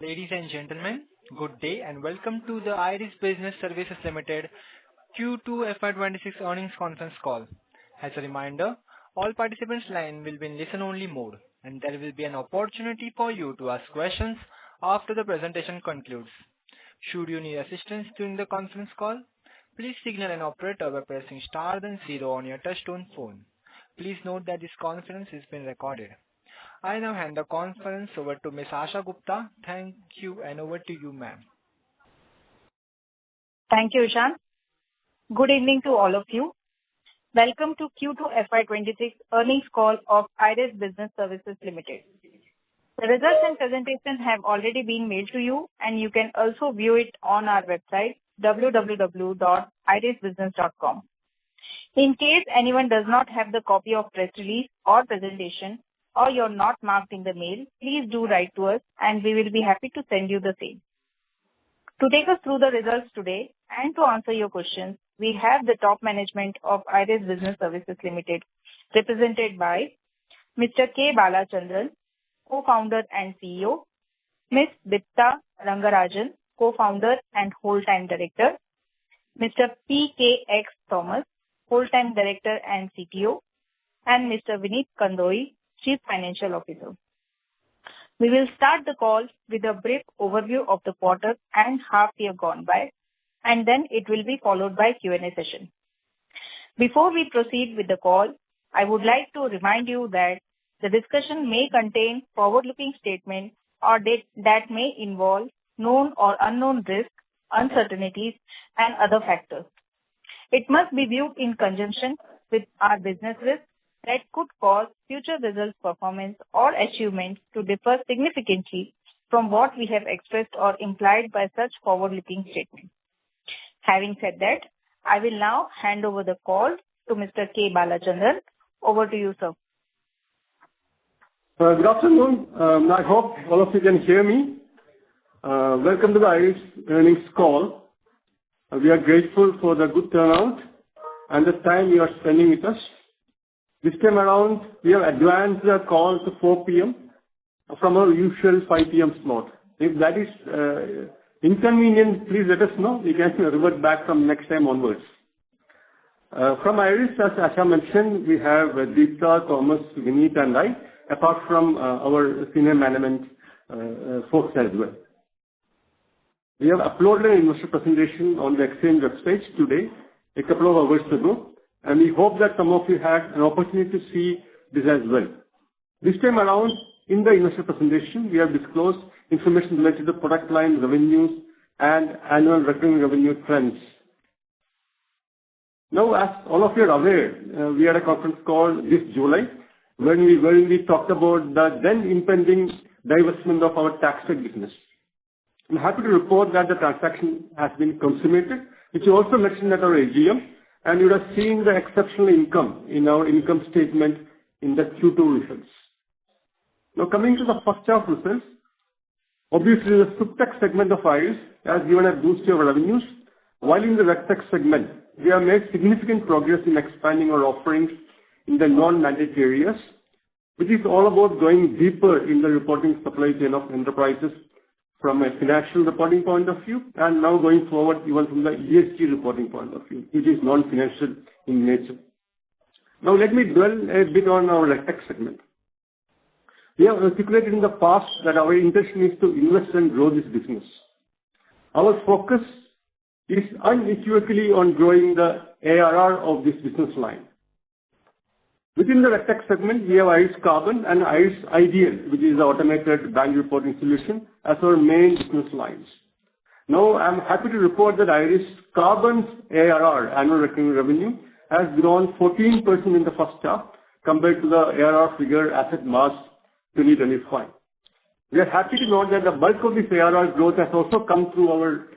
Ladies and gentlemen, good day and welcome to the Iris Business Services Limited Q2 FY2026 earnings conference call. As a reminder, all participants' line will be in listen-only mode, and there will be an opportunity for you to ask questions after the presentation concludes. Should you need assistance during the conference call, please signal an operator by pressing star then zero on your touchtone phone. Please note that this conference is being recorded. I now hand the conference over to Ms. Asha Gupta. Thank you, and over to you, ma'am. Thank you, Ishan. Good evening to all of you. Welcome to Q2 FY2026 earnings call of Iris Business Services Limited. The results and presentation have already been mailed to you, and you can also view it on our website www.irisbusiness.com. In case anyone does not have the copy of press release or presentation, or you're not marked in the mail, please do write to us and we will be happy to send you the same. To take us through the results today and to answer your questions, we have the top management of Iris Business Services Limited, represented by Mr. K. Balachandran, co-founder and CEO, Ms. Dipta Rangarajan, co-founder and whole-time director, Mr. P. K. X. Thomas, whole-time director and CTO, and Mr. Vineet Kandoi, Chief Financial Officer. We will start the call with a brief overview of the quarter and half year gone by, and then it will be followed by Q&A session. Before we proceed with the call, I would like to remind you that the discussion may contain forward-looking statements or that may involve known or unknown risks, uncertainties, and other factors. It must be viewed in conjunction with our business risks that could cause future results, performance, or achievements to differ significantly from what we have expressed or implied by such forward-looking statements. Having said that, I will now hand over the call to Mr. K. Balachandran. Over to you, sir. Good afternoon. I hope all of you can hear me. Welcome to the Iris earnings call. We are grateful for the good turnout and the time you are spending with us. This time around, we have advanced the call to 4 p.m. from our usual 5 p.m. slot. If that is inconvenient, please let us know. We can revert back from next time onwards. From Iris, as Asha mentioned, we have Deepta, Thomas, Vineet, and I, apart from our senior management folks as well. We have uploaded an investor presentation on the exchange website today, a couple of hours ago, and we hope that some of you had an opportunity to see this as well. This time around, in the investor presentation, we have disclosed information related to product line revenues and annual recurring revenue trends. Now, as all of you are aware, we had a conference call this July when we talked about the then impending divestment of our tax tech business. I'm happy to report that the transaction has been consummated, which you also mentioned at our AGM, and you would have seen the exceptional income in our income statement in the Q2 results. Now, coming to the first half results, obviously the SupTech segment of Iris has given a boost to our revenues, while in the RegTech segment, we have made significant progress in expanding our offerings in the non-mandate areas, which is all about going deeper in the reporting supply chain of enterprises from a financial reporting point of view, and now going forward even from the ESG reporting point of view, which is non-financial in nature. Now let me dwell a bit on our RegTech segment. We have articulated in the past that our intention is to invest and grow this business. Our focus is unequivocally on growing the ARR of this business line. Within the RegTech segment, we have Iris Carbon and Iris Ideal, which is the automated bank reporting solution, as our main business lines. Now, I'm happy to report that Iris Carbon's ARR, annual recurring revenue, has grown 14% in the first half compared to the ARR figure as at March 2025. We are happy to note that the bulk of this ARR growth has also come through our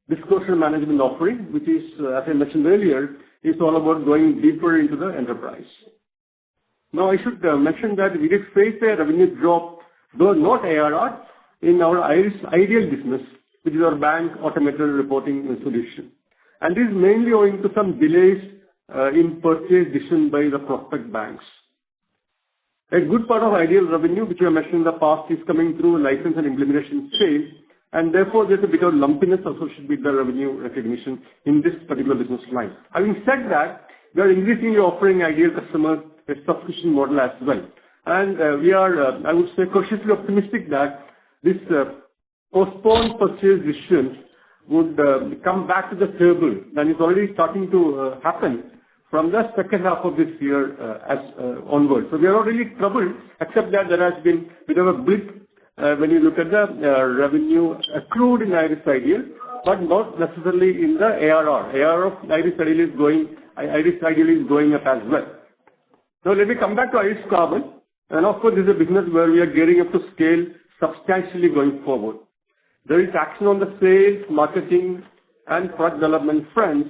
disclosure management offering, which is, as I mentioned earlier, is all about going deeper into the enterprise. Now, I should mention that we did face a revenue drop, though not ARR, in our Iris Ideal business, which is our bank automated reporting solution. And this is mainly owing to some delays in purchase decision by the prospect banks. A good part of ideal revenue, which we have mentioned in the past, is coming through license and implementation sales, and therefore there's a bit of lumpiness associated with the revenue recognition in this particular business line. Having said that, we are increasingly offering ideal customers a subscription model as well. And we are, I would say, cautiously optimistic that this postponed purchase decisions would come back to the table, and it's already starting to happen from the second half of this year onwards. So we are not really troubled, except that there has been a bit of a blip when you look at the revenue accrued in Iris Ideal, but not necessarily in the ARR. ARR of Iris Ideal is going up as well. Now let me come back to Iris Carbon. And of course, this is a business where we are gearing up to scale substantially going forward. There is action on the sales, marketing, and product development fronts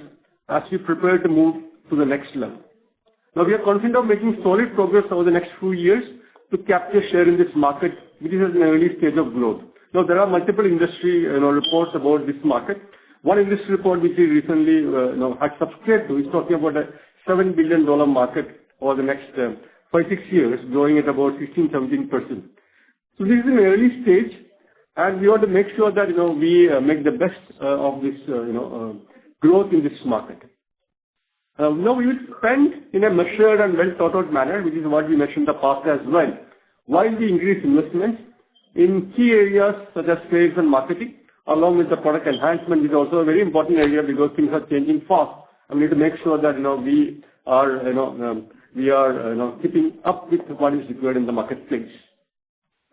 as we prepare to move to the next level. Now, we are confident of making solid progress over the next few years to capture share in this market, which is at an early stage of growth. Now, there are multiple industry reports about this market. One industry report which we recently had subscribed to is talking about a $7 billion market over the next 5-6 years, growing at about 16-17%. So this is an early stage, and we want to make sure that we make the best of this growth in this market. Now we will spend in a measured and well thought out manner, which is what we mentioned in the past as well, while we increase investments in key areas such as sales and marketing, along with the product enhancement, which is also a very important area because things are changing fast, and we need to make sure that we are keeping up with what is required in the marketplace.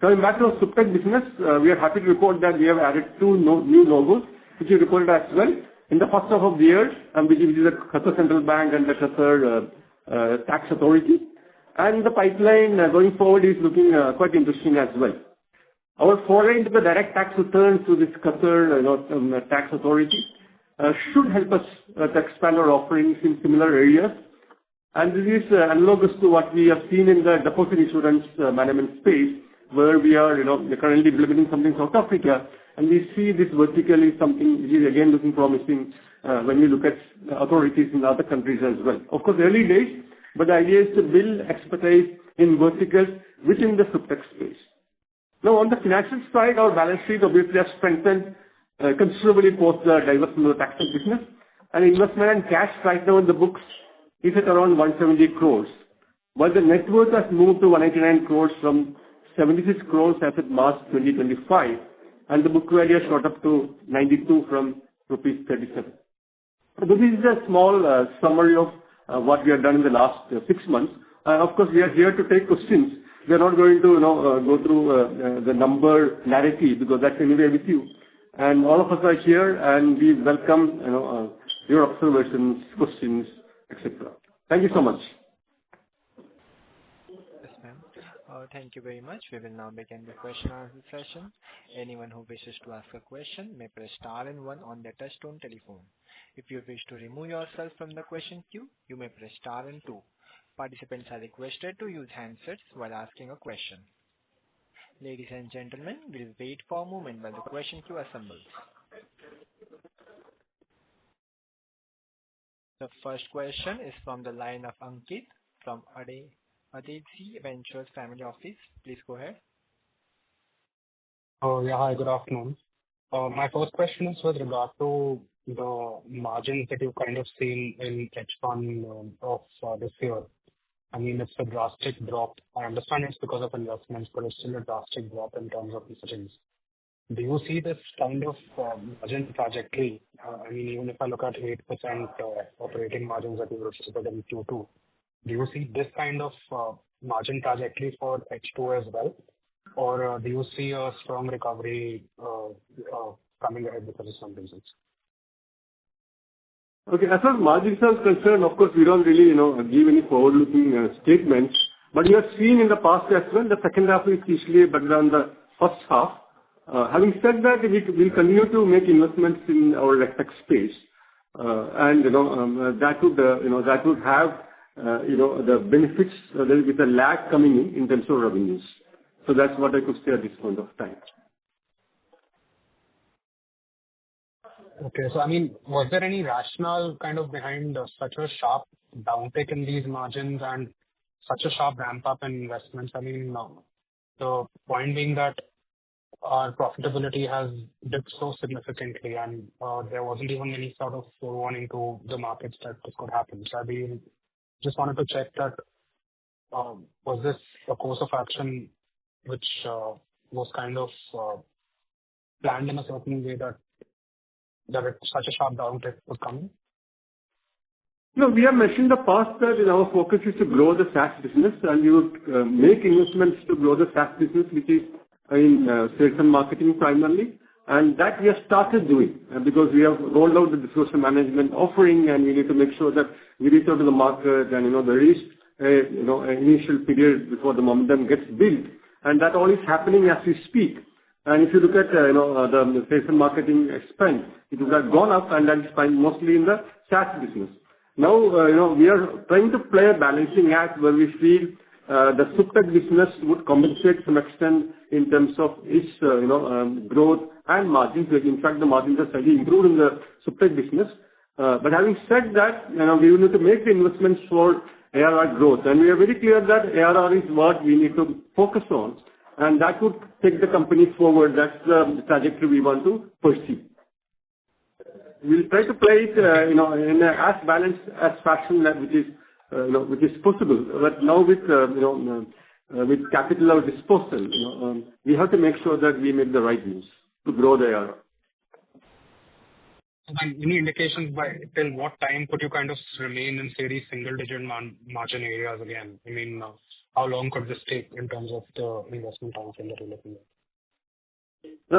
Coming back to our SupTech business, we are happy to report that we have added 2 new logos, which we reported as well in the first half of the year, which is the Qatar Central Bank and the Qatar Tax Authority. And the pipeline going forward is looking quite interesting as well. Our foray into the direct tax returns to this Qatar Tax Authority should help us to expand our offerings in similar areas. And this is analogous to what we have seen in the deposit insurance management space, where we are currently implementing something in South Africa, and we see this vertically something which is again looking promising when we look at authorities in other countries as well. Of course, early days, but the idea is to build expertise in verticals within the SupTech space. Now, on the financial side, our balance sheet obviously has strengthened considerably post the divestment of the tax business, and investment and cash right now in the books is at around 170 crores, while the net worth has moved to 189 crores from 76 crores as of March 2025, and the book value has shot up to 92 from rupees 37. So this is a small summary of what we have done in the last 6 months. Of course, we are here to take questions. We are not going to go through the number narrative because that's anyway with you. And all of us are here, and we welcome your observations, questions, etc. Thank you so much. Yes, ma'am. Thank you very much. We will now begin the question and answer session. Anyone who wishes to ask a question may press star and 1 on their touchtone telephone. If you wish to remove yourself from the question queue, you may press star and 2. Participants are requested to use handsets while asking a question. Ladies and gentlemen, we'll wait for a moment while the question queue assembles. The first question is from the line of Ankit from Adezi Ventures Family Office. Please go ahead. Yeah, hi, good afternoon. My first question is with regard to the margins that you've kind of seen in H1 of this year. I mean, it's a drastic drop. I understand it's because of investments, but it's still a drastic drop in terms of margins. Do you see this kind of margin trajectory? I mean, even if I look at 8% operating margins that you reported in Q2, do you see this kind of margin trajectory for H2 as well? Or do you see a strong recovery coming ahead because of some reasons? Okay, as far as margins are concerned, of course, we don't really, give any forward-looking statements. But you have seen in the past as well, the second half is usually better than the first half. Having said that, we will continue to make investments in our tech space, and that would have the benefits with a lag coming in terms of revenues. So that's what I could say at this point of time. Okay, so I mean, was there any rationale kind of behind such a sharp downtick in these margins, and such a sharp ramp-up in investments. I mean, the point being that our profitability has dipped so significantly, and there wasn't even any sort of forewarning to the markets that this could happen. So I mean, just wanted to check that was this a course of action which was kind of planned in a certain way that such a sharp downtick would come in? No, we have mentioned in the past that our focus is to grow the SaaS business, and we would make investments to grow the SaaS business, which is in sales and marketing primarily. And that we have started doing because we have rolled out the disclosure management offering, and we need to make sure that we reach out to the market, and there is an initial period before the momentum gets built, and that all is happening as we speak. And if you look at the sales and marketing expense, it would have gone up, and that is spent mostly in the SaaS business. Now, we are trying to play a balancing act where we feel the SupTech business would compensate to some extent in terms of its, growth and margins. In fact, the margins are slightly improved in the SupTech business. But having said that, we will need to make the investments for ARR growth. And we are very clear that ARR is what we need to focus on, and that would take the company forward. That's the trajectory we want to pursue. We'll try to play it, in as balanced as fashion which is possible. But now with capital or disposal, we have to make sure that we make the right moves to grow the ARR. Any indications by till what time could you kind of remain in, say, these single-digit margin areas again? I mean, how long could this take in terms of the investment time frame that you're looking at?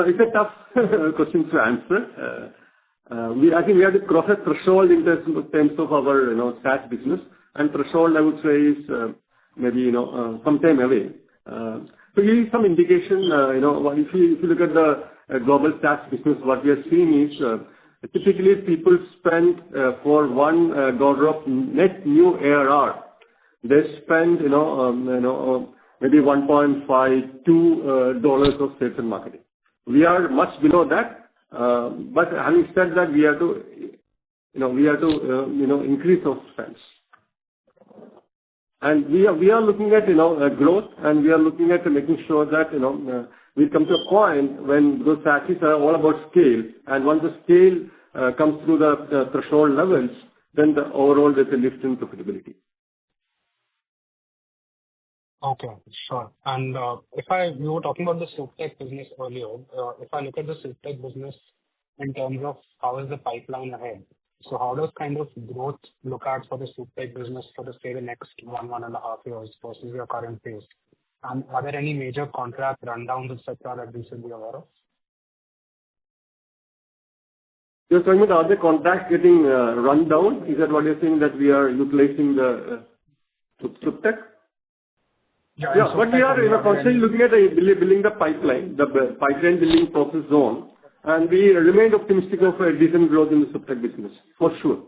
It's a tough question to answer. I think we have to cross a threshold in terms of our SaaS business, and threshold I would say is maybe some time away. To give you some indication, if you look at the global SaaS business, what we are seeing is typically people spend for $1 of net new ARR, they spend maybe $1.52 of sales and marketing. We are much below that. But having said that, we have to increase those spends. And we are looking at growth, and we are looking at making sure that we come to a point when those SaaSes are all about scale, and once the scale comes through the threshold levels, then the overall there's a lift in profitability. Okay, sure. And you were talking about the SupTech business earlier. If I look at the SupTech business in terms of how is the pipeline ahead, so how does kind of growth look at for the SupTech business for say the next 1.5 years versus your current pace? And are there any major contract rundowns, etc., that we should be aware of? You're talking about are the contracts getting run down? Is that what you're saying, that we are utilizing the SupTech? Yeah, but we are constantly looking at building the pipeline building process zone, and we remain optimistic of a decent growth in the SupTech business, for sure.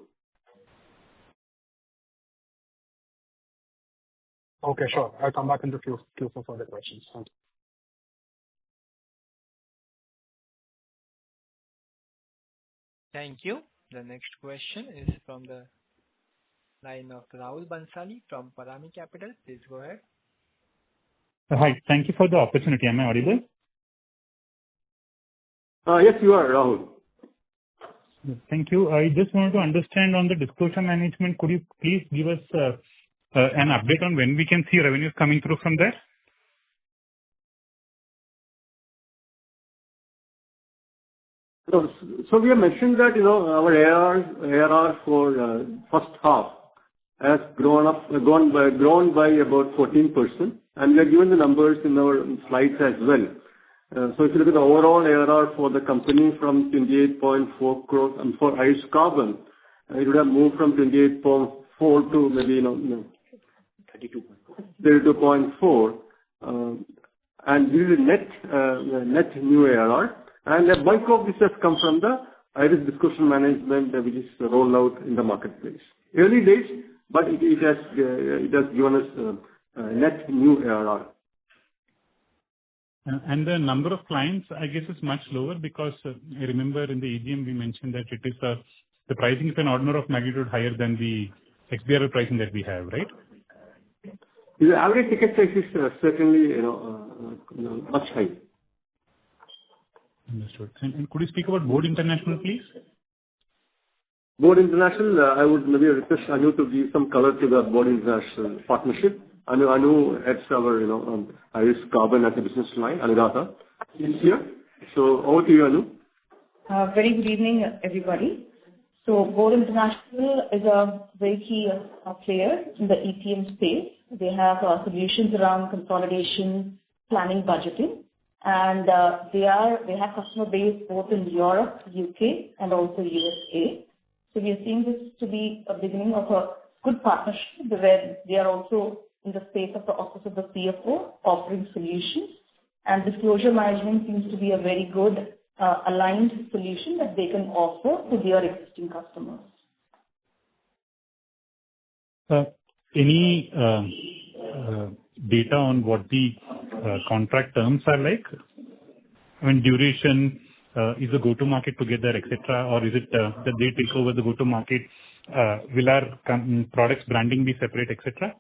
Okay, sure. I'll come back in the queue for further questions. Thank you. Thank you. The next question is from the line of Rahul Bansali from Parami Capital. Please go ahead. Hi. Thank you for the opportunity. Am I audible? Yes, you are, Rahul. Thank you. I just wanted to understand on the disclosure management, could you please give us an update on when we can see revenues coming through from there? So we have mentioned that our ARR for first half has grown by about 14%, and we have given the numbers in our slides as well. So if you look at the overall ARR for the company from 28.4 crores, and for Irish Carbon, it would have moved from 28.4 to maybe 32.4, and this is net new ARR. And a bulk of this has come from the Iris disclosure management, which is rolled out in the marketplace. Early days, but it has given us net new ARR. And the number of clients, I guess, is much lower because I remember in the EGM we mentioned that it is the pricing is an order of magnitude higher than the XBRL pricing that we have, right? The average ticket size is certainly, much high. Understood. And could you speak about Board International, please? Board International, I would maybe request Anu to give some color to the Board International partnership. Anu heads our, Iris Carbon as a business line. Anuradha is here. So over to you, Anu. Very good evening, everybody. So Board International is a very key player in the EPM space. They have solutions around consolidation, planning, budgeting, and they have customer base both in Europe, UK, and also USA. So we are seeing this to be a beginning of a good partnership where they are also in the space of the Office of the CFO offering solutions, and disclosure management seems to be a very good aligned solution that they can offer to their existing customers. Any data on what the contract terms are like? I mean, duration, is the go-to-market together, etc., or is it that they take over the go-to-market? Will our products branding be separate, etc.?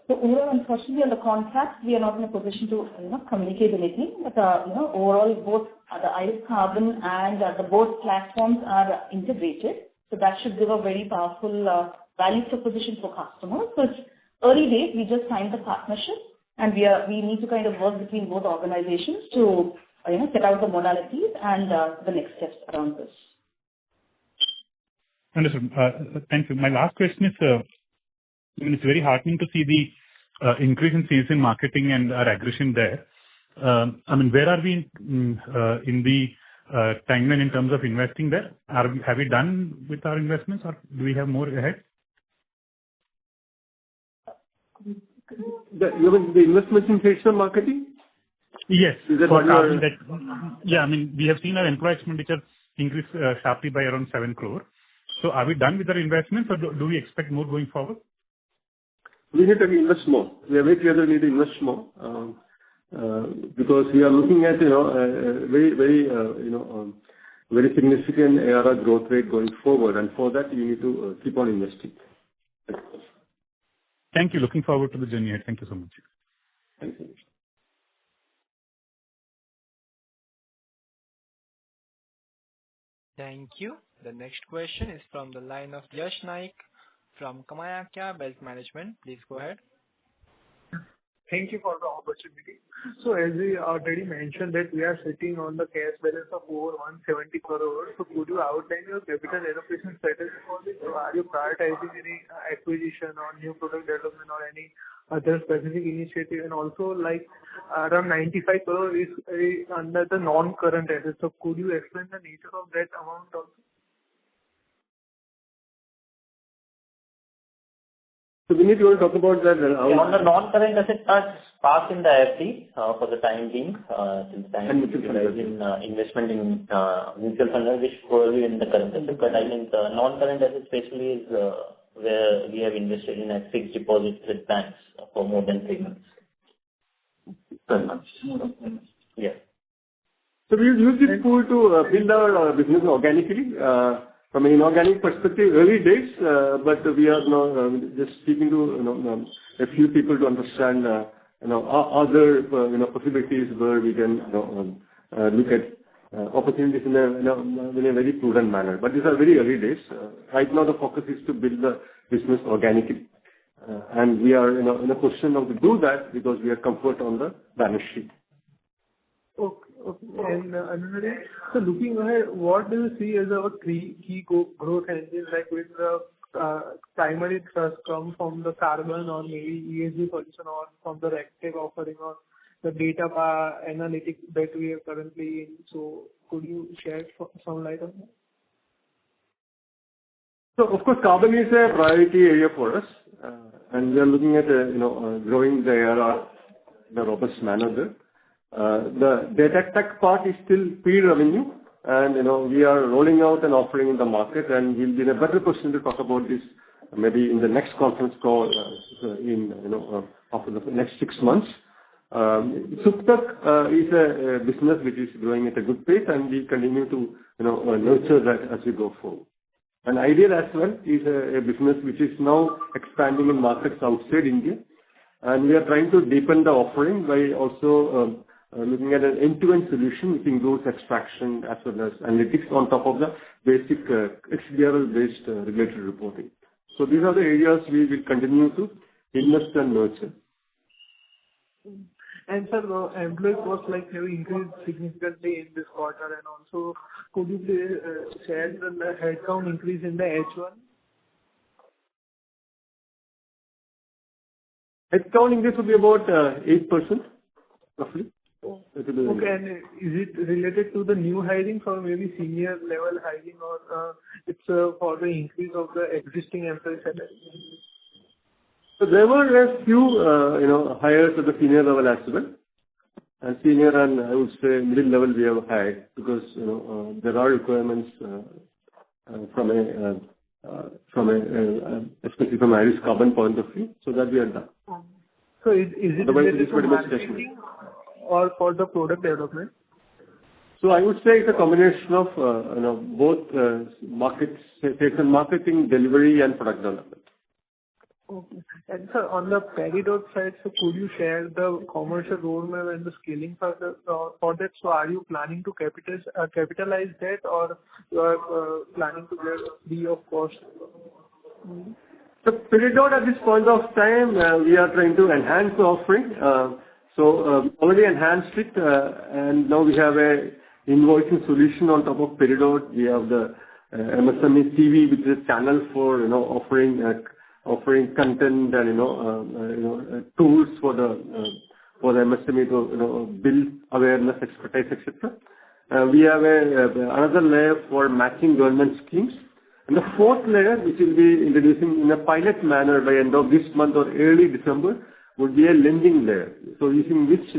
So overall, unfortunately, on the contract, we are not in a position to communicate anything. But overall, both the Iris Carbon and the both platforms are integrated. So that should give a very powerful value proposition for customers. So it's early days. We just signed the partnership, and we need to kind of work between both organizations to set out the modalities and the next steps around this. Understood. Thank you. My last question is, it's very heartening to see the increase in sales and marketing and our aggression there. I mean, where are we in the timeline in terms of investing there? Have we done with our investments, or do we have more ahead? You mean the investments in sales and marketing? Yes. Is that what you're... Yeah, I mean, we have seen our employee expenditure increase sharply by around 7 crore. So are we done with our investments, or do we expect more going forward? We need to invest more. We are very clear that we need to invest more because we are looking at very significant ARR growth rate going forward, and for that you need to keep on investing. Thank you. Looking forward to the journey ahead. Thank you so much. Thank you. Thank you. The next question is from the line of Yash Naik from Kamayakya Wealth Management. Please go ahead. Thank you for the opportunity. So as we already mentioned that we are sitting on the cash balance of over 170 crores. So could you outline your capital allocation strategy for this? So are you prioritizing any acquisition or new product development or any other specific initiative? And also like around 95 crores is under the non-current assets. So could you explain the nature of that amount also? So we need to talk about that. On the non-current asset parts, park in the FD for the time being, since time in investment in mutual fund, which probably in the current asset. But I think the non-current asset especially is where we have invested in a fixed deposit with banks for more than 3 months. 12 months. Yeah. So we use this tool to build our business organically. From an inorganic perspective, early days, but we are now just speaking to a few people to understand other possibilities where we can look at opportunities in a very prudent manner. But these are very early days. Right now, the focus is to build the business organically, and we are in a position now to do that because we have comfort on the balance sheet. Okay. And another, so looking ahead, what do you see as our key growth engines, like with the primary thrust come from the carbon or maybe ESG solution or from the RegTech offering or the data analytics that we are currently in? So could you shed some light on that? So of course, carbon is a priority area for us, and we are looking at growing the ARR in a robust manner there. The data tech part is still pre-revenue, and we are rolling out an offering in the market, and we'll be in a better position to talk about this maybe in the next conference call after the next 6 months. SupTech is a business which is growing at a good pace, and we continue to nurture that as we go forward. And Ideal as well is a business which is now expanding in markets outside India. And we are trying to deepen the offering by also looking at an end-to-end solution which includes extraction as well as analytics on top of the basic XBRL-based regulatory reporting. So these are the areas we will continue to invest and nurture. And sir, employee costs have increased significantly in this quarter, and also could you please share the headcount increase in the H1? Headcount increase will be about 8%, roughly. Okay, and is it related to the new hiring or maybe senior level hiring, or it's for the increase of the existing employee salary? So there were a few, hires at the senior level as well. And senior and I would say middle level we have hired because, there are requirements especially from Irish carbon point of view, so that we are done. So is it related to marketing or for the product development? So I would say it's a combination of, both sales and marketing, delivery and product development. Okay. And sir, on the Peridot side, so could you share the commercial roadmap and the scaling for that? So are you planning to capitalize that, or you are planning to get free of cost? So Peridot at this point of time, we are trying to enhance the offering. Already enhanced it, and now we have a invoicing solution on top of Peridot. We have the MSME TV, which is a channel for offering content and tools for the MSME to build awareness, expertise, etc. We have another layer for matching government schemes, and the fourth layer, which will be introducing in a pilot manner by end of this month or early December, would be a lending layer. So using which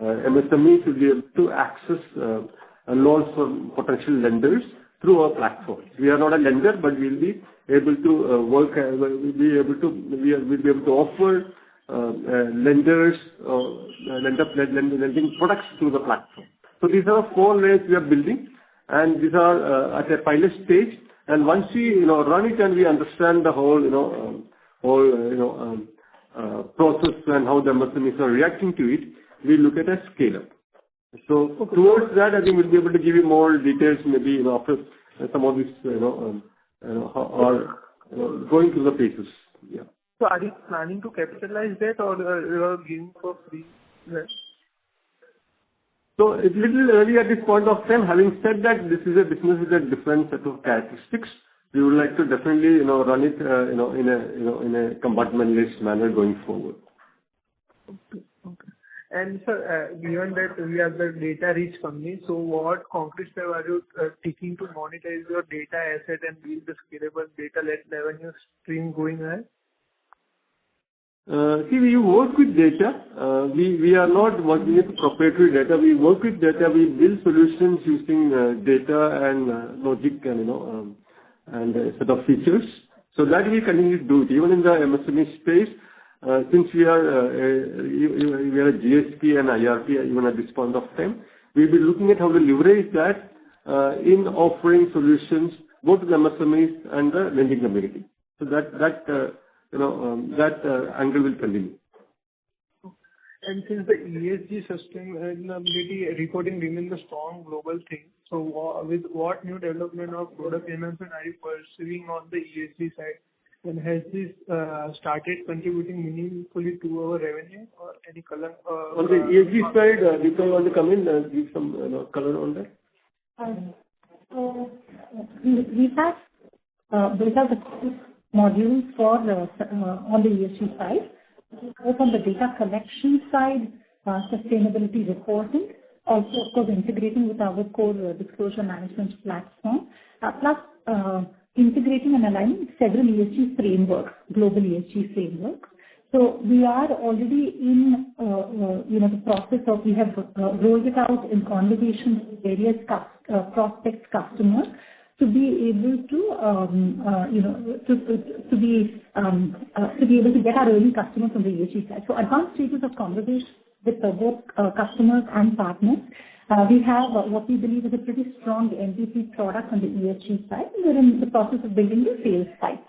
MSME should be able to access loans from potential lenders through our platform. We are not a lender, but we'll be able to we'll be able to offer lenders lending products through the platform. So these are 4 layers we are building, and these are at a pilot stage. And once we run it and we understand the whole process and how the MSMEs are reacting to it, we look at a scale up. So towards that, I think we'll be able to give you more details maybe after some of these are going through the paces. Yeah. So are you planning to capitalize that, or you are giving for free? Right? So it's a little early at this point of time. Having said that, this is a business with a different set of characteristics. We would like to definitely run it in a compartmentalized manner going forward. Okay. And sir, given that we are the data-rich company, so what concrete step are you taking to monetize your data asset and build the scalable data-led revenue stream going ahead? We work with data. We are not working with proprietary data. We work with data. We build solutions using data and logic and a set of features. So that we continue to do it. Even in the MSME space, since we are a GSP and IRP even at this point of time, we'll be looking at how to leverage that in offering solutions both to the MSMEs and the lending community. So that angle will continue. And since the ESG sustainability reporting remains a strong global thing, so with what new development or product enhancement are you pursuing on the ESG side? And has this started contributing meaningfully to our revenue, or any color? On the ESG side, do you want to come in and give some color on that? We have built out the modules for on the ESG side, both on the data collection side, sustainability reporting, also of course integrating with our core disclosure management platform, plus integrating and aligning several ESG frameworks, global ESG frameworks. So we are already in the process of, we have rolled it out in conversations with various prospects, customers, to be able to be able to get our early customers on the ESG side. So advanced stages of conversation with both customers and partners, We have what we believe is a pretty strong MPP product on the ESG side. We're in the process of building the sales side.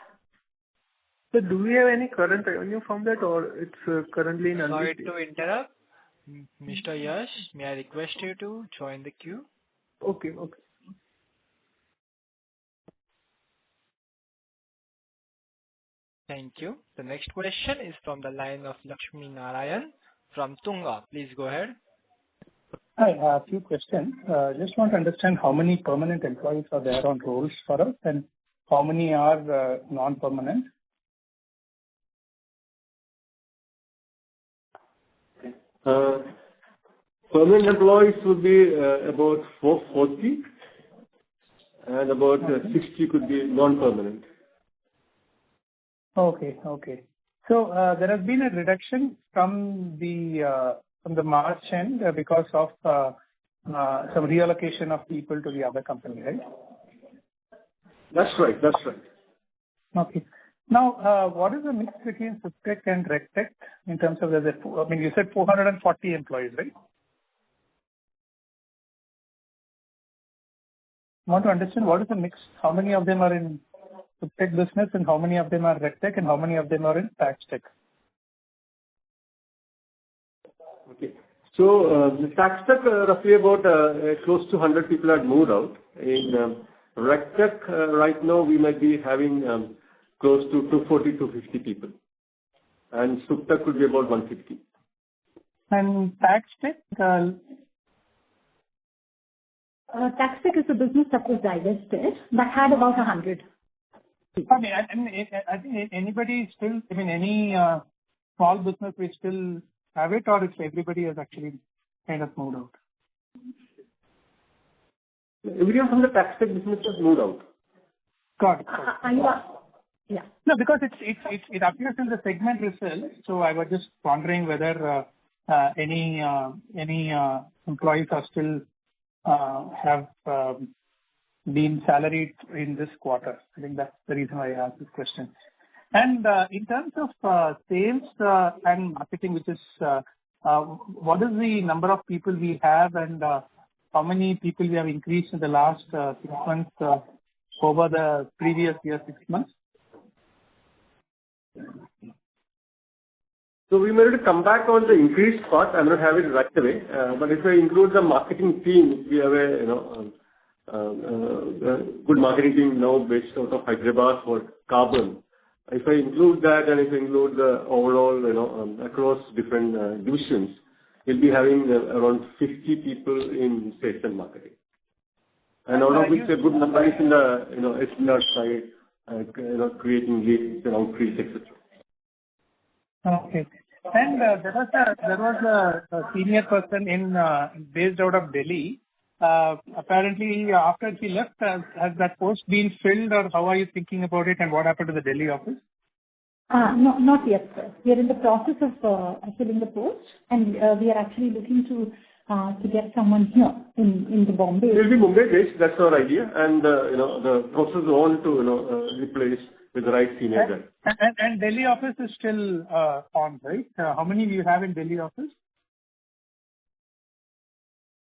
So do we have any current revenue from that, or it's currently in early Sorry stage? to interrupt. Mr. Yash, may I request you to join the queue? Okay. Thank you. The next question is from the line of Lakshmi Narayan from Tunga. Please go ahead. Hi, a few questions. Just want to understand how many permanent employees are there on rolls for us and how many are non-permanent? Permanent employees would be about 440 and about 60 could be non-permanent. Okay. So there has been a reduction from the March end because of some reallocation of people to the other company, right? That's right. Okay. Now, what is the mix between SupTech and RegTech in terms of you said 440 employees, right? I want to understand what is the mix, how many of them are in SupTech business and how many of them are RegTech and how many of them are in TaxTech? Okay. So the TaxTech, roughly about close to 100 people had moved out. In RegTech, right now we might be having close to 240 to 50 people. And SupTech could be about 150. And TaxTech? TaxTech is a business that was divested that had about 100 people. I think anybody still, any small business will still have it, or if everybody has actually kind of moved out? Everyone from the TaxTech business has moved out. Got it. Yeah. No, because it appears in the segment results. So I was just wondering whether any employees are still have been salaried in this quarter. I think that's the reason why I asked this question. And in terms of sales and marketing, which is what is the number of people we have and how many people we have increased in the last 6 months over the previous year 6 months? So we may have to come back on the increased part. I don't have it right away. But if I include the marketing team, we have a good marketing team now based out of Hyderabad for carbon. If I include that and if I include the overall, across different divisions, we'll be having around 50 people in sales and marketing. And out of which a good number is in the, SDR side, creating leads and outreach, etc. Okay. And there was a senior person based out of Delhi. Apparently, after she left, has that post been filled, or how are you thinking about it, and what happened to the Delhi office? No, not yet, sir. We are in the process of filling the post, and we are actually looking to get someone here in the Bombay. It will be Mumbai-based. That's our idea, and the process is on to replace with the right senior guy. And Delhi office is still on, right? How many do you have in Delhi office?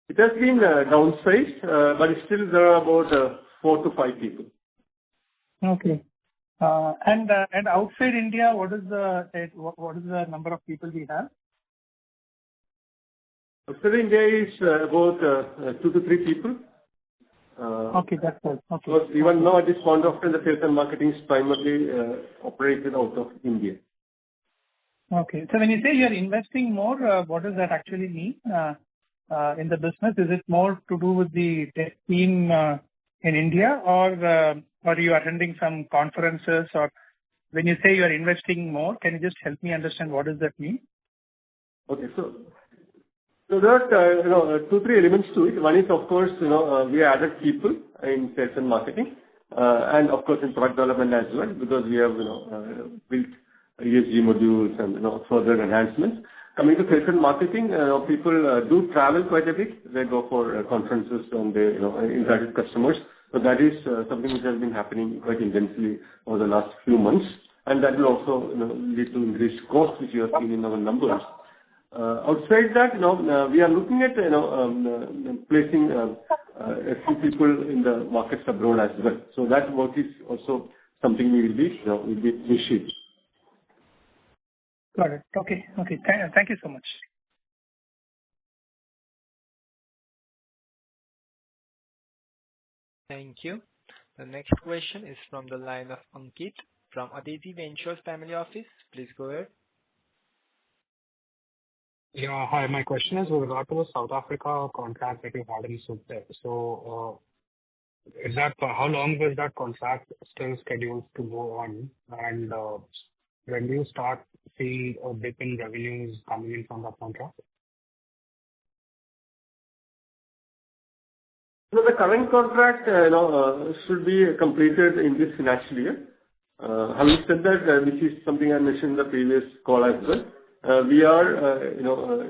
It has been downsized, but still there are about 4 to 5 people. Okay. And outside India, what is the number of people we have? Outside India is about 2 to 3 people. Okay, that's good. Okay. Because even now at this point of time, the sales and marketing is primarily operated out of India. Okay. So when you say you're investing more, what does that actually mean in the business? Is it more to do with the tech team in India, or are you attending some conferences? Or when you say you're investing more, can you just help me understand what does that mean? Okay, so there are 2, 3 elements to it. One is, of course, we added people in sales and marketing, and of course in product development as well, because we have built ESG modules and further enhancements. Coming to sales and marketing, people do travel quite a bit. They go for conferences and they interact with customers. So that is something which has been happening quite intensely over the last few months, and that will also lead to increased costs, which you have seen in our numbers. Outside that, we are looking at, placing a few people in the markets abroad as well. So that work is also something we will be initiating. Got it. Okay. Thank you so much. Thank you. The next question is from the line of Ankit from Aditi Ventures Family Office. Please go ahead. Yeah, hi. My question is with regard to the South Africa contract that you had in Supreme. So, is that how long is that contract still scheduled to go on? And when do you start seeing a dip in revenues coming in from that contract? So the current contract, should be completed in this financial year. Having said that, this is something I mentioned in the previous call as well. We are,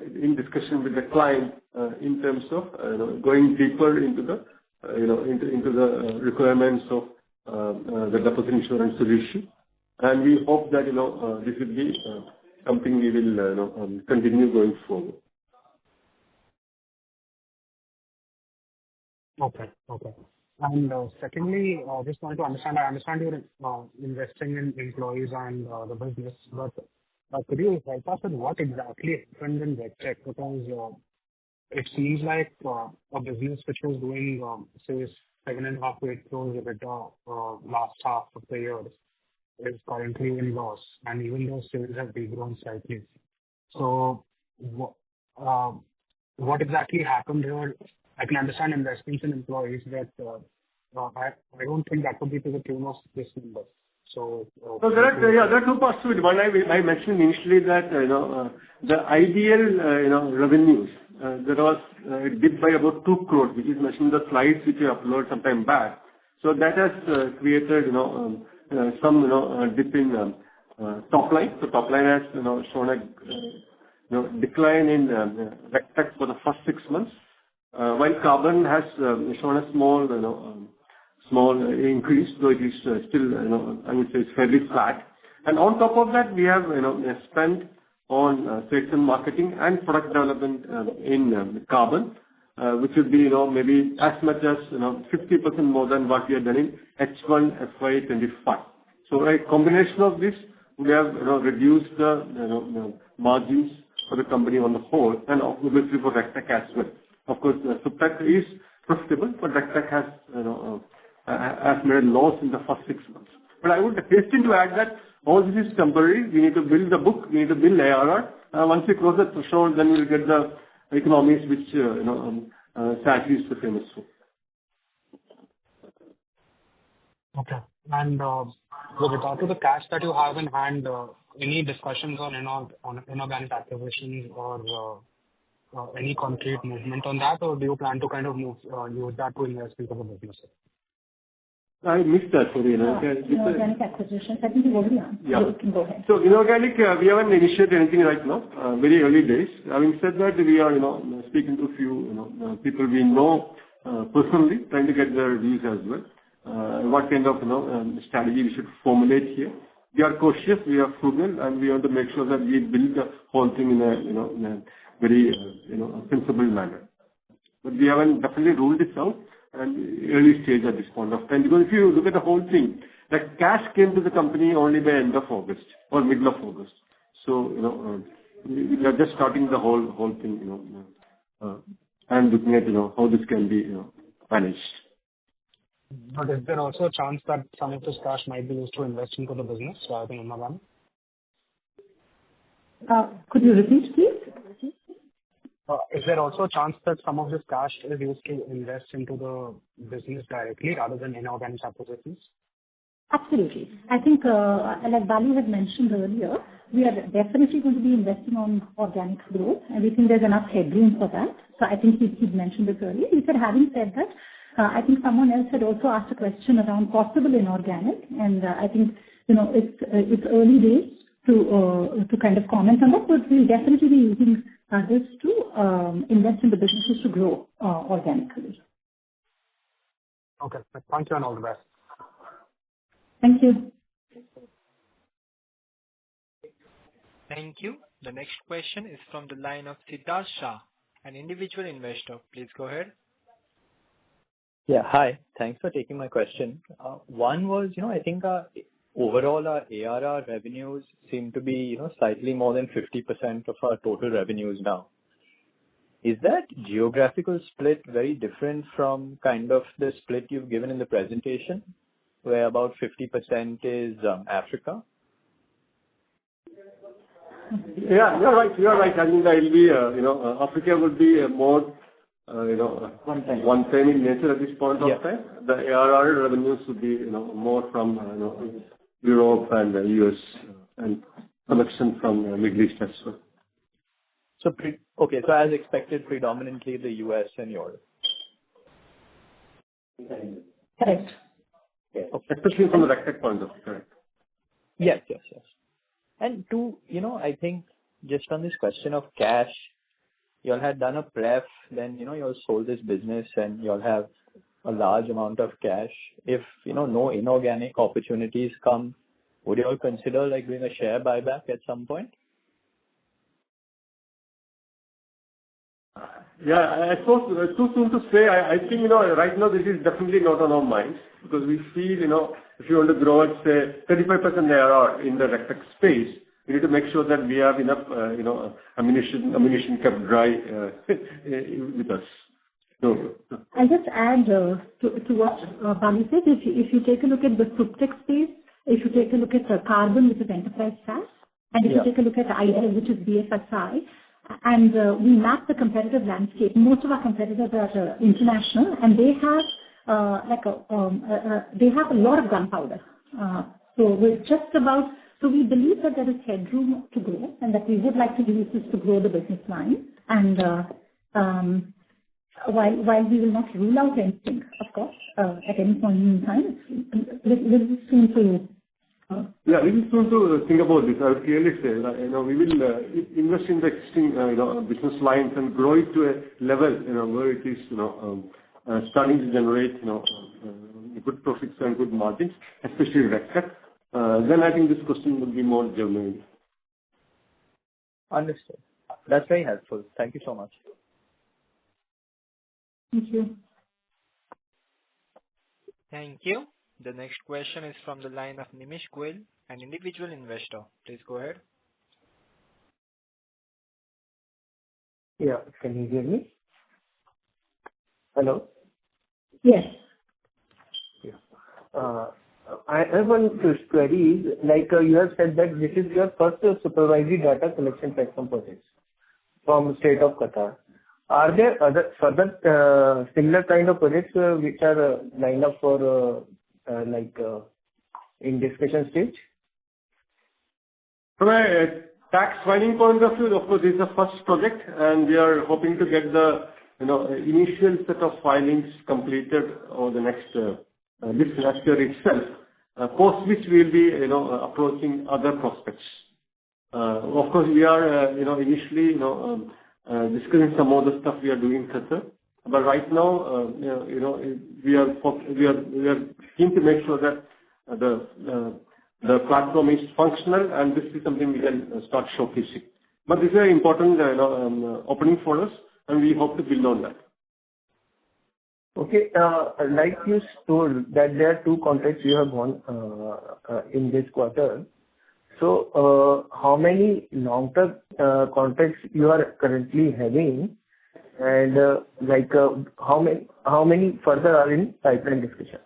in discussion with the client in terms of, going deeper into the, into the requirements of the deposit insurance solution, and we hope that this will be something we will continue going forward. Okay. And secondly, just wanted to understand. I understand you're investing in employees and the business, but could you help us with what exactly happened in RegTech? Because it seems like a business which was doing, say, 7.5 to 8 crores EBITDA last half of the year is currently in loss, and even though sales have grown slightly. So, what exactly happened here? I can understand investments in employees, but I don't think that would be to the tune of this number. So there are two parts to it. One, I mentioned initially that the ideal revenues there was a dip by about 2 crores, which is mentioned in the slides which you uploaded some time back. So that has created some dip in top line. So top line has shown a decline in RegTech for the first 6 months, while carbon has shown a small increase, though it is still, I would say it's fairly flat. And on top of that, we have, spent on sales and marketing and product development in carbon, which would be, maybe as much as, 50% more than what we have done in H1 FY25. So a combination of this, we have, reduced the margins for the company on the whole, and obviously for RegTech as well. Of course, Subtech is profitable, but RegTech has made a loss in the first 6 months. But I would hasten to add that all this is temporary. We need to build the book, we need to build ARR. Once we close the threshold, then we'll get the economies which, SAT is famous for. Okay. And with regard to the cash that you have in hand, any discussions on inorganic acquisitions or any concrete movement on that, or do you plan to kind of use that to invest into the business? I missed that, sorry. Inorganic acquisitions. I think you've already answered. Yeah. You can go ahead. So inorganic, we haven't initiated anything right now. Very early days. Having said that, we are, speaking to a few, people we know personally, trying to get their views as well. What kind of, strategy we should formulate here. We are cautious, we are frugal, and we want to make sure that we build the whole thing in a very, sensible manner. But we haven't definitely ruled this out, and early stage at this point of time. Because if you look at the whole thing, the cash came to the company only by end of August or middle of August. So, we are just starting the whole thing, and looking at, how this can be, managed. But is there also a chance that some of this cash might be used to invest into the business rather than inorganic? Could you repeat, please? Is there also a chance that some of this cash is used to invest into the business directly rather than inorganic acquisitions? Absolutely. I think, like Balu had mentioned earlier, we are definitely going to be investing on organic growth, and we think there's enough headroom for that. So I think he mentioned this earlier. He said, having said that, I think someone else had also asked a question around possible inorganic, and I think, it's early days to kind of comment on that, but we'll definitely be using this to invest in the businesses to grow organically. Okay. Thank you and all the best. Thank you. Thank you. The next question is from the line of Siddharth Shah, an individual investor. Please go ahead. Yeah, hi. Thanks for taking my question. One was, I think overall our ARR revenues seem to be, slightly more than 50% of our total revenues now. Is that geographical split very different from kind of the split you've given in the presentation, where about 50% is Africa? Yeah, you're right. You're right. I think that will be, Africa would be more, one-time in nature at this point of time. The ARR revenues would be, more from, Europe and the US and connection from Middle East as well. So as expected, predominantly the US and Europe. Correct. Yeah. Especially from the RegTech point of view, correct. Yes. And I think just on this question of cash, you all had done a pref, then, you all sold this business and you all have a large amount of cash. If, no inorganic opportunities come, would you all consider doing a share buyback at some point? Yeah, I suppose too soon to say. I think, right now this is definitely not on our minds because we feel, if you want to grow at, say, 35% ARR in the RegTech space, we need to make sure that we have enough, ammunition kept dry with us. So, I'll just add to what Bali said. If you take a look at the SupTech space, if you take a look at Carbon, which is enterprise SaaS, and if you take a look at IDEAL, which is BFSI, and we map the competitive landscape. Most of our competitors are international, and they have they have a lot of gunpowder. So we believe that there is headroom to grow, and that we would like to use this to grow the business line. And while we will not rule out anything, of course, at any point in time, this is soon to. Yeah, it is soon to think about this. I would clearly say, we will invest in the existing, business lines and grow it to a level, where it is, starting to generate, good profits and good margins, especially RegTech. Then I think this question would be more germane. Understood. That's very helpful. Thank you so much. Thank you. Thank you. The next question is from the line of Nimish Goyal, an individual investor. Please go ahead. Yeah, can you hear me? Hello? Yes. Yeah. I have one query. You have said that this is your first supervisory data collection platform project from the state of Qatar. Are there other further similar kind of projects which are lined up for in discussion stage? From a tax filing point of view, of course, this is the first project, and we are hoping to get the initial set of filings completed over the next this last year itself. Post which we will be approaching other prospects. Of course, we are initially discussing some of the stuff we are doing in Qatar. But right now, we are keen to make sure that the platform is functional, and this is something we can start showcasing. But this is an important opening for us, and we hope to build on that. Okay, like you told that there are 2 contracts you have won in this quarter. So, how many long-term contracts you are currently having, and how many further are in pipeline discussion?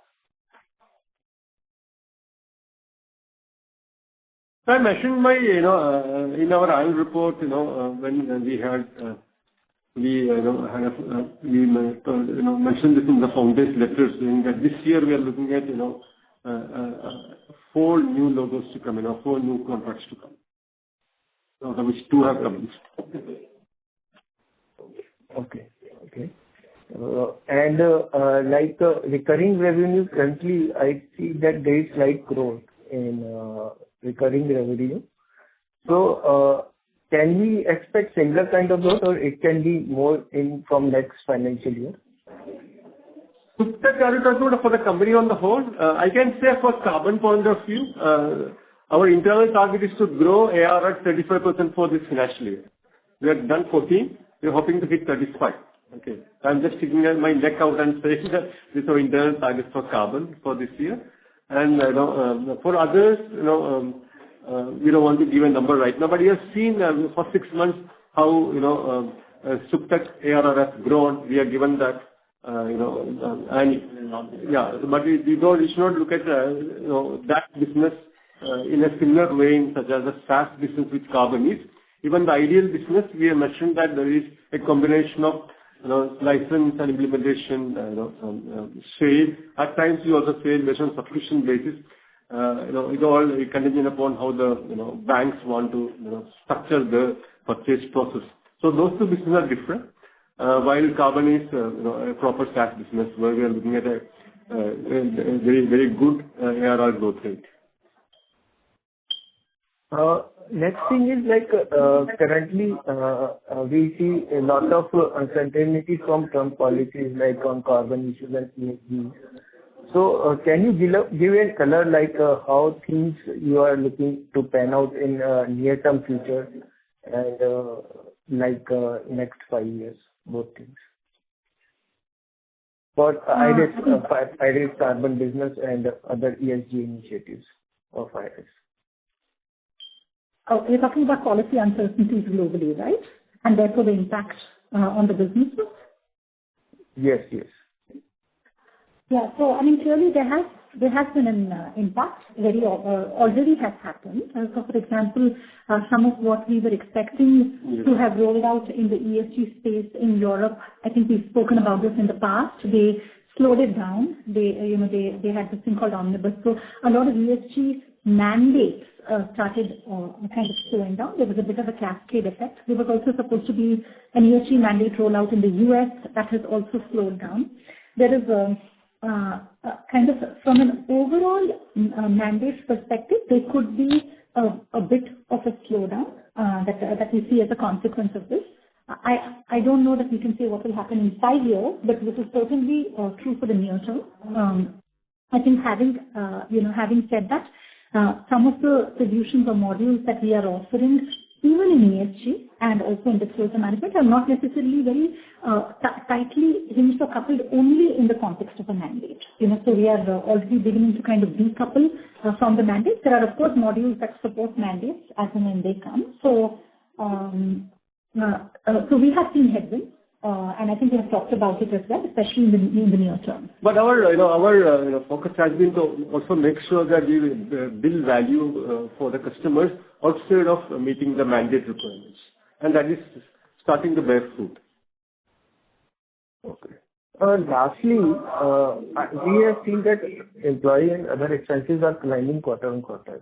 I mentioned in our annual report, when we had mentioned this in the founders letters, saying that this year we are looking at 4 new logos to come, 4 new contracts to come, out of which 2 have come. Okay. And recurring revenue, currently I see that there is slight growth in recurring revenue. So, can we expect similar kind of growth, or it can be more from next financial year? SupTech for the company on the whole, I can say for Carbon point of view, Our internal target is to grow ARR at 35% for this financial year. We have done 14. We're hoping to hit 35. Okay. I'm just sticking my neck out and saying that this is our internal target for carbon for this year. And for others, we don't want to give a number right now, but you have seen for 6 months how Subtech ARR has grown. We are given that, but we should not look at that business in a similar way, such as the SaaS business which carbon is. Even the ideal business, we have mentioned that there is a combination of license and implementation, sale. At times we also sell based on subscription basis. It all contingent upon how the banks want to structure the purchase process. So those two businesses are different. While carbon is a proper SaaS business where we are looking at a very, very good ARR growth rate. Next thing is currently we see a lot of uncertainty from term policies like on carbon issues and ESG. So can you give a color how things you are looking to pan out in near-term future and next 5 years, both things? For IRIS carbon business and other ESG initiatives of IRIS. Oh, you're talking about policy uncertainties globally, right? And therefore the impact on the businesses? Yes. Yeah. So, clearly there has been an impact, already has happened. So, for example, some of what we were expecting to have rolled out in the ESG space in Europe, I think we've spoken about this in the past. They slowed it down. They had this thing called omnibus. So, a lot of ESG mandates started kind of slowing down. There was a bit of a cascade effect. There was also supposed to be an ESG mandate rollout in the US that has also slowed down. There is kind of from an overall mandate perspective, there could be a bit of a slowdown that we see as a consequence of this. I don't know that we can say what will happen in 5 years, but this is certainly true for the near term. I think having said that, some of the solutions or modules that we are offering, even in ESG and also in disclosure management, are not necessarily very tightly hinged or coupled only in the context of a mandate. So we are already beginning to kind of decouple from the mandates. There are, of course, modules that support mandates as and when they come. So we have seen headwinds. And I think we have talked about it as well, especially in the near term. But our focus has been to also make sure that we build value for the customers outside of meeting the mandate requirements, and that is starting to bear fruit. Okay. Lastly, we have seen that employee and other expenses are climbing quarter-on-quarter.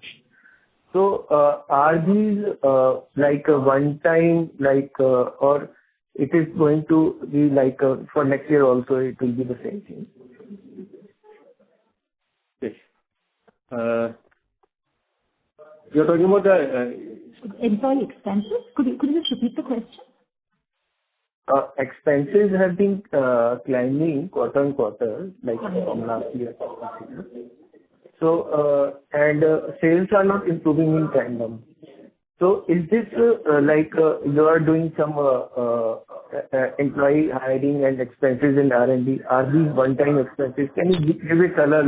So are these a one-time or it is going to be for next year also it will be the same thing? Yes. You're talking about the employee expenses? Could you just repeat the question? Expenses have been climbing quarter-on-quarter, from last year. So and sales are not improving in tandem. So is this you are doing some employee hiring and expenses in R&D? Are these one-time expenses? Can you give a color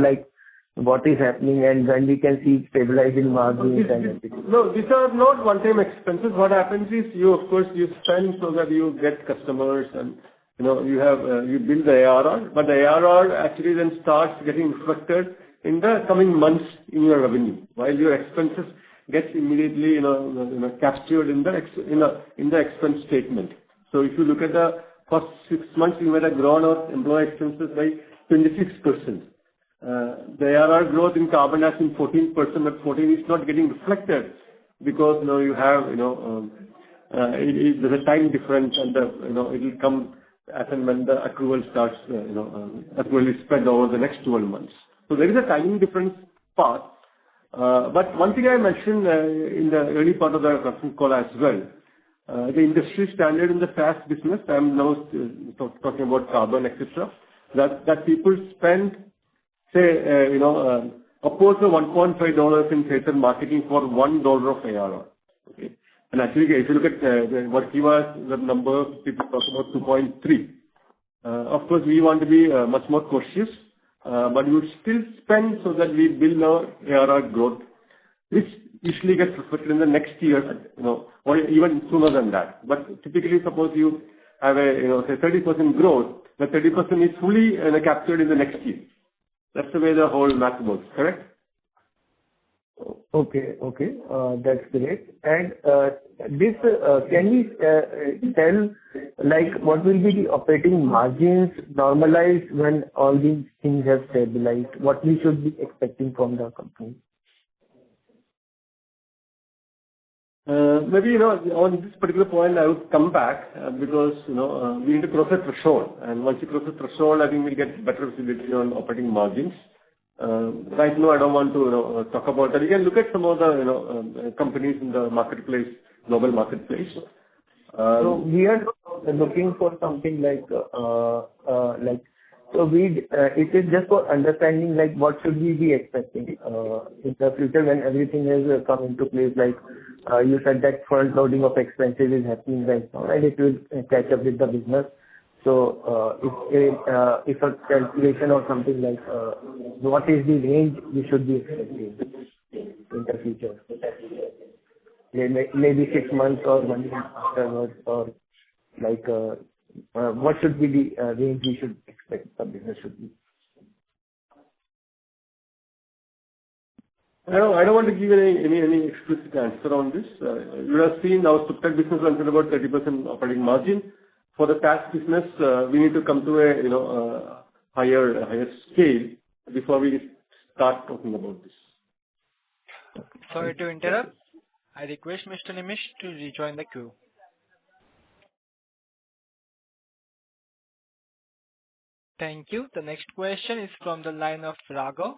what is happening and when we can see stabilizing margins and everything? No, these are not one-time expenses. What happens is you spend so that you get customers and you build the ARR, but the ARR actually then starts getting reflected in the coming months in your revenue, while your expenses gets immediately captured in the expense statement. So if you look at the first 6 months, you might have grown our employee expenses by 26%. The ARR growth in carbon has been 14%, but 14 is not getting reflected because you have there's a time difference, and it will come as and when the accrual starts. Accrual is spread over the next 12 months. So there is a timing difference part. But one thing I mentioned in the early part of the conference call as well, the industry standard in the SaaS business, I'm now talking about carbon, etc., that people spend, say, upwards of $1.5 in sales and marketing for $1 of ARR. Okay. And actually, if you look at what he was, the number, people talk about 2.3. Of course, we want to be much more cautious, but we would still spend so that we build our ARR growth, which usually gets reflected in the next year, or even sooner than that. But typically, suppose you have a, say 30% growth, the 30% is fully captured in the next year. That's the way the whole math works, correct? Okay. That's great. And this, can we tell, like, what will be the operating margins normalized when all these things have stabilized? What we should be expecting from the company? Maybe, on this particular point, I would come back because, we need to cross a threshold. And once you cross the threshold, I think we'll get better visibility on operating margins. Right now, I don't want to, talk about that. You can look at some of the, companies in the marketplace, global marketplace. So we are looking for something like, so it is just for understanding, like, what should we be expecting in the future when everything has come into place, like, you said that front loading of expenses is happening right now, and it will catch up with the business. So, if a calculation or something like, what is the range we should be expecting in the future? Maybe 6 months or 1 year afterwards, or like, what should be the range we should expect the business should be? I don't want to give any explicit answer on this. You have seen our SupTech business runs at about 30% operating margin. For the tax business, we need to come to a higher scale before we start talking about this. Sorry to interrupt. I request Mr. Nimish to rejoin the queue. Thank you. The next question is from the line of Raghav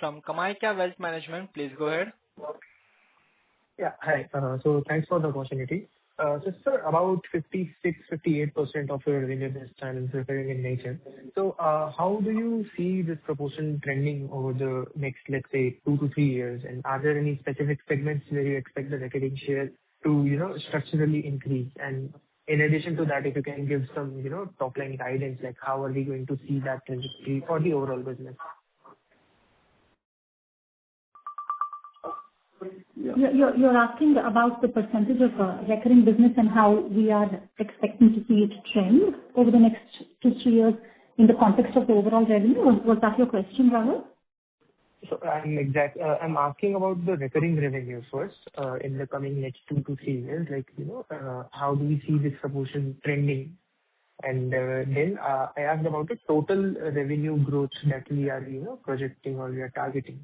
from Kamaika Wealth Management. Please go ahead. Yeah. Hi. So thanks for the opportunity. So sir, about 56-58% of your revenue this time is recurring in nature. So how do you see this proportion trending over the next, let's say, 2 to 3 years? And are there any specific segments where you expect the recurring share to, structurally increase? And in addition to that, if you can give some, top line guidance, like how are we going to see that trajectory for the overall business? Yeah. You're asking about the percentage of recurring business and how we are expecting to see it trend over the next 2-3 years in the context of the overall revenue? Was that your question, Rahul? So I'm asking about the recurring revenue first, in the coming next 2 to 3 years. Like, how do we see this proportion trending? And then I asked about the total revenue growth that we are, projecting or we are targeting.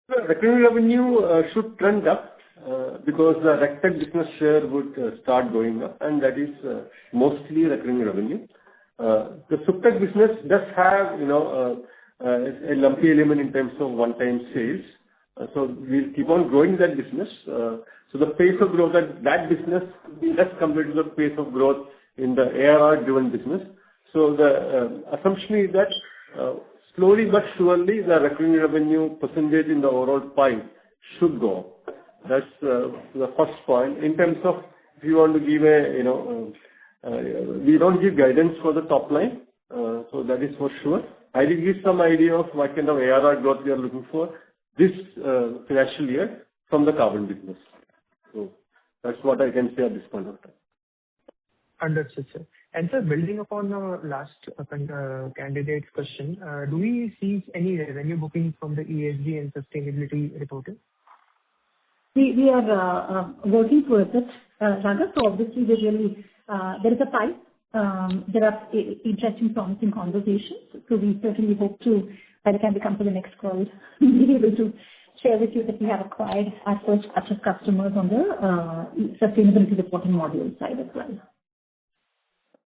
The recurring revenue should trend up because the RegTech business share would start going up, and that is mostly recurring revenue. The SupTech business does have, a lumpy element in terms of one-time sales. So we'll keep on growing that business. So the pace of growth that business will less compared to the pace of growth in the ARR-driven business. So the assumption is that slowly but surely, the recurring revenue percentage in the overall pie should go up. That's the first point. In terms of, if you want to give we don't give guidance for the top line, so that is for sure. I did give some idea of what kind of ARR growth we are looking for this financial year from the carbon business. So that's what I can say at this point of time. Understood, sir. And sir, building upon the last candidate's question, do we see any revenue booking from the ESG and sustainability reporting? We are working towards it, Raghav. So obviously, there is a pipe. There are interesting, promising conversations. So we certainly hope to, by the time we come to the next call, be able to share with you that we have acquired our first batch of customers on the sustainability reporting module side as well.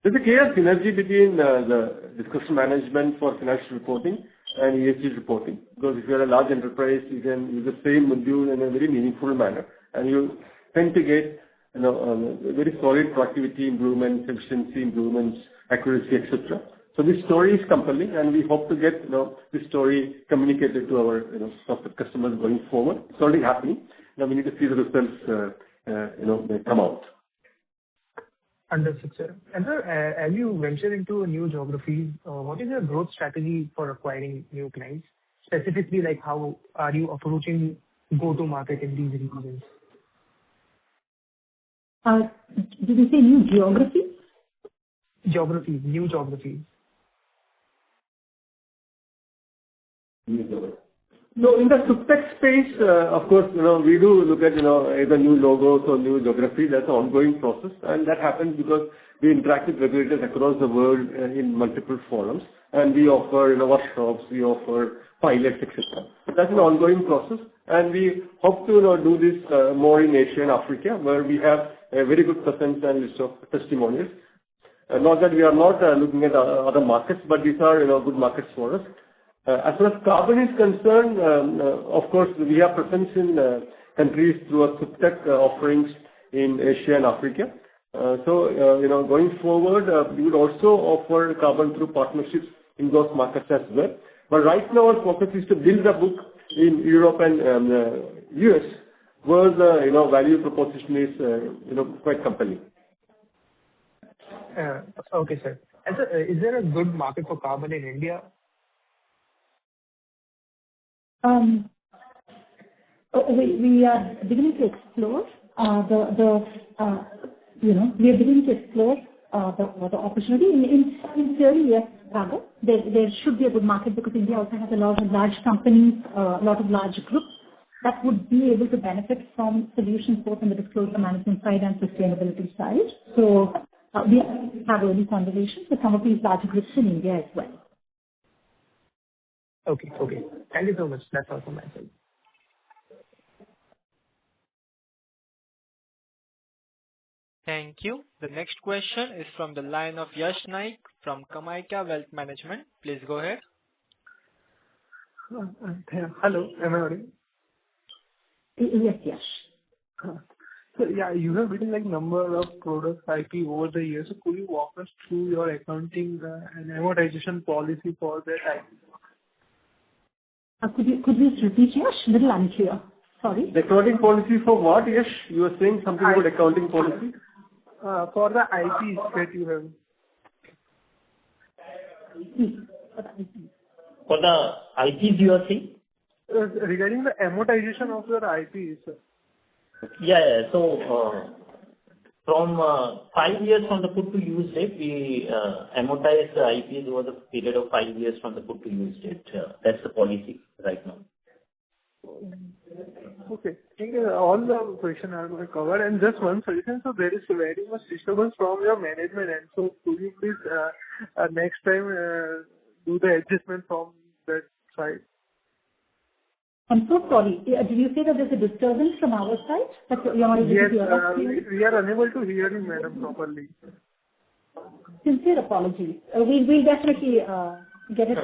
There's a clear synergy between the discussion management for financial reporting and ESG reporting. Because if you're a large enterprise, you can use the same module in a very meaningful manner, and you tend to get very solid productivity improvements, efficiency improvements, accuracy, etc. So this story is compelling, and we hope to get this story communicated to our prospective customers going forward. It's already happening. Now we need to see the results they come out. Understood, sir. And sir, as you venture into new geographies, what is your growth strategy for acquiring new clients? Specifically, like how are you approaching go-to-market in these regions? Did you say new geographies? New geographies. So in the SupTech space, of course, we do look at, either new logos or new geography. That's an ongoing process, and that happens because we interact with regulators across the world in multiple forums, and we offer, workshops, we offer pilots, etc. That's an ongoing process, and we hope to, do this more in Asia and Africa, where we have a very good presence and list of testimonials. Not that we are not looking at other markets, but these are, good markets for us. As far as carbon is concerned, of course, we have presence in countries through our SupTech offerings in Asia and Africa. So, going forward, we would also offer carbon through partnerships in those markets as well. But right now, our focus is to build a book in Europe and US, where the value proposition is quite compelling. Okay, sir. And sir, is there a good market for carbon in India? We are beginning to explore we are beginning to explore the opportunity. In theory, yes, rather. There should be a good market because India also has a lot of large companies, a lot of large groups that would be able to benefit from solutions both on the disclosure management side and sustainability side. So we have early conversations with some of these large groups in India as well. Okay. Thank you so much. That's all from my side. Thank you. The next question is from the line of Yash Naik from Kamaika Wealth Management. Please go ahead. Hello, am I audible? Yes, Yash. So yeah, you have written like number of products IP over the years. So could you walk us through your accounting and amortization policy for that IP? Could you repeat, Yash? Little unclear. Sorry. The accounting policy for what, Yash? You were saying something about accounting policy? For the IPs that you have. For the IPs you are saying? Regarding the amortization of your IPs. Yeah. So, from 5 years from the put to use date, we amortize the IPs over the period of 5 years from the put to use date. That's the policy right now. Okay. I think all the questions are covered, and just one suggestion. So there is very much disturbance from your management, and so could you please next time do the adjustment from that side? I'm so sorry. Did you say that there's a disturbance from our side? That you're not able to hear us? We are unable to hear you, madam, properly. Sincere apologies. We'll definitely get it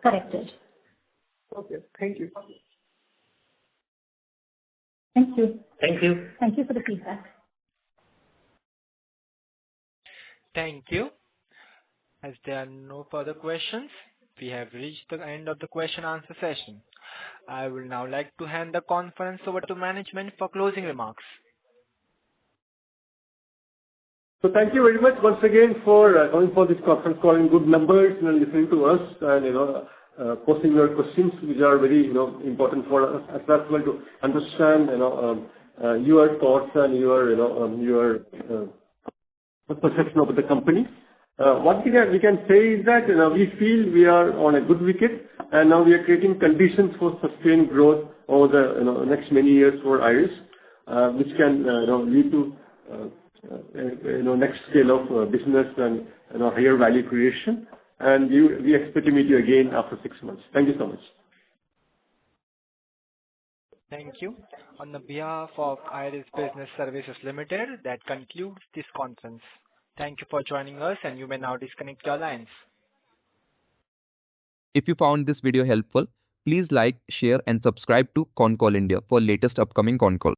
corrected. Okay. Thank you. Thank you. Thank you. Thank you for the feedback. Thank you. As there are no further questions, we have reached the end of the question answer session. I will now like to hand the conference over to management for closing remarks. So thank you very much once again for coming for this conference call in good numbers and listening to us and posting your questions, which are very important for us as well to understand your thoughts and your perception of the company. One thing we can say is that we feel we are on a good wicket, and now we are creating conditions for sustained growth over the next many years for IRIS, which can lead to next scale of business and higher value creation. And we expect to meet you again after 6 months. Thank you so much. Thank you. On the behalf of IRIS Business Services Limited, that concludes this conference. Thank you for joining us, and you may now disconnect your lines. If you found this video helpful, please like, share and subscribe to Concall India for latest upcoming Concall.